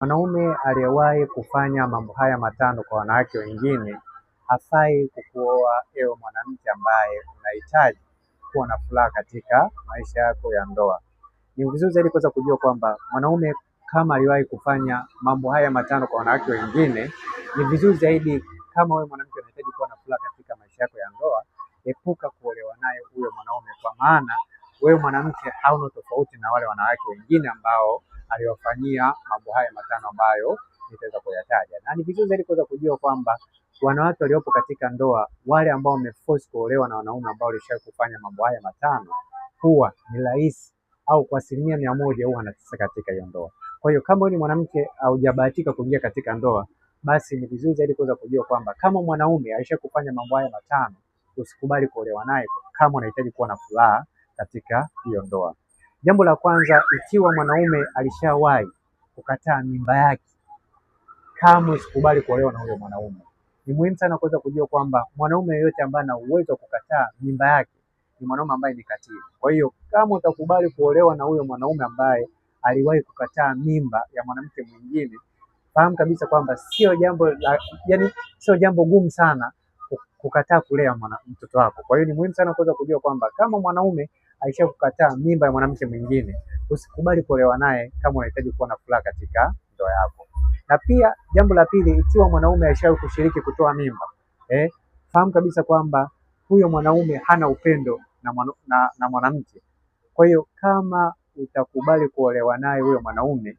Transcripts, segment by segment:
Mwanaume aliyewahi kufanya mambo haya matano kwa wanawake wengine hafai kukuoa ewe mwanamke ambaye unahitaji kuwa na furaha katika maisha yako ya ndoa. Ni vizuri zaidi kuweza kujua kwamba mwanaume kama aliwahi kufanya mambo haya matano kwa wanawake wengine, ni vizuri zaidi kama wewe mwanamke unahitaji kuwa na furaha katika maisha yako ya ndoa, epuka kuolewa naye huyo mwanaume, kwa maana wewe mwanamke hauna tofauti na wale wanawake wengine ambao aliwafanyia mambo haya matano ambayo nitaweza kuyataja. Na ni vizuri zaidi kuweza kujua kwamba wanawake waliopo katika ndoa, wale ambao wameforce kuolewa na wanaume ambao walishawahi kufanya mambo haya matano, huwa ni rahisi au kwa 100% huwa anateseka katika hiyo ndoa. Kwa hiyo kama wewe ni mwanamke haujabahatika kuingia katika ndoa, basi ni vizuri zaidi kuweza kujua kwamba kama mwanaume alisha kufanya mambo haya matano, usikubali kuolewa naye kama unahitaji kuwa na furaha katika hiyo ndoa. Jambo la kwanza, ikiwa mwanaume alishawahi kukataa mimba yake, kama usikubali kuolewa na huyo mwanaume. Ni muhimu sana kuweza kujua kwamba mwanaume yeyote ambaye ana uwezo wa kukataa mimba yake ni mwanaume ambaye ni katili. Kwa hiyo kama utakubali kuolewa na huyo mwanaume ambaye aliwahi kukataa mimba ya mwanamke mwingine, fahamu kabisa kwamba sio jambo gumu sana kukataa kulea mtoto wako. Kwa hiyo ni muhimu sana kuweza kujua kwamba kama mwanaume aisha kukataa mimba ya mwanamke mwingine, usikubali kuolewa naye kama unahitaji kuwa na furaha katika ndoa yako. Na pia jambo la pili, ikiwa mwanaume aishawahi kushiriki kutoa mimba, fahamu kabisa kwamba huyo mwanaume hana upendo na mwanamke. Kwa hiyo kama utakubali kuolewa naye huyo mwanaume,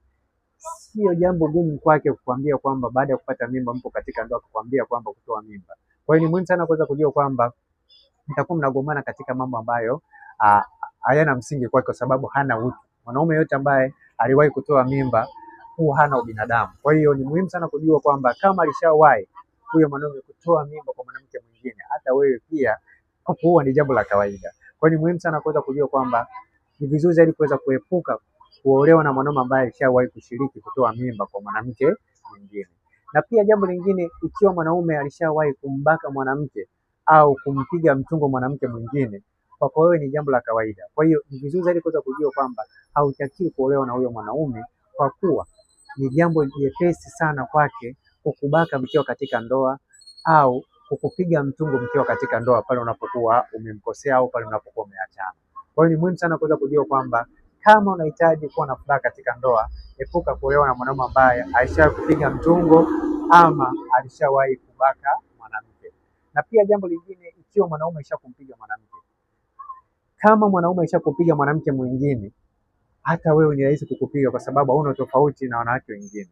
sio jambo gumu kwake kukwambia kwamba baada ya kupata mimba mpo katika ndoa, kukwambia kwamba kutoa mimba. Kwa hiyo ni muhimu sana kuweza kujua kwamba mtakuwa mnagombana katika mambo ambayo hayana msingi kwake, kwa sababu hana utu. Mwanaume yote ambaye aliwahi kutoa mimba huwa hana ubinadamu. Kwa hiyo ni muhimu sana kujua kwamba kama alishawahi huyo mwanaume kutoa mimba kwa mwanamke mwingine, hata wewe pia huwa ni jambo la kawaida. Kwa hiyo ni muhimu sana kuweza kujua kwamba ni vizuri zaidi kuweza kuepuka kuolewa na mwanaume ambaye alishawahi kushiriki kutoa mimba kwa mwanamke mwingine. Na pia jambo lingine, ikiwa mwanaume alishawahi kumbaka mwanamke au kumpiga mtungo mwanamke mwingine, kwa wewe ni jambo la kawaida. Kwa hiyo ni vizuri zaidi kuweza kujua kwamba hautakiwi kuolewa na huyo mwanaume, kwa kuwa ni jambo jepesi sana kwake kukubaka mkiwa katika ndoa au kukupiga mtungo mkiwa katika ndoa pale unapokuwa umemkosea au pale unapokuwa umeachana. Kwa hiyo ni muhimu sana kuweza kujua kwamba kama unahitaji kuwa na furaha katika ndoa, epuka kuolewa na mwanaume ambaye alishawahi kupiga mtungo ama alishawahi kubaka mwanamke. Na pia jambo lingine, ikiwa mwanaume alishakumpiga mwanamke, kama mwanaume alishakupiga mwanamke mwingine, hata wewe ni rahisi kukupiga, kwa sababu hauna tofauti na wanawake wengine.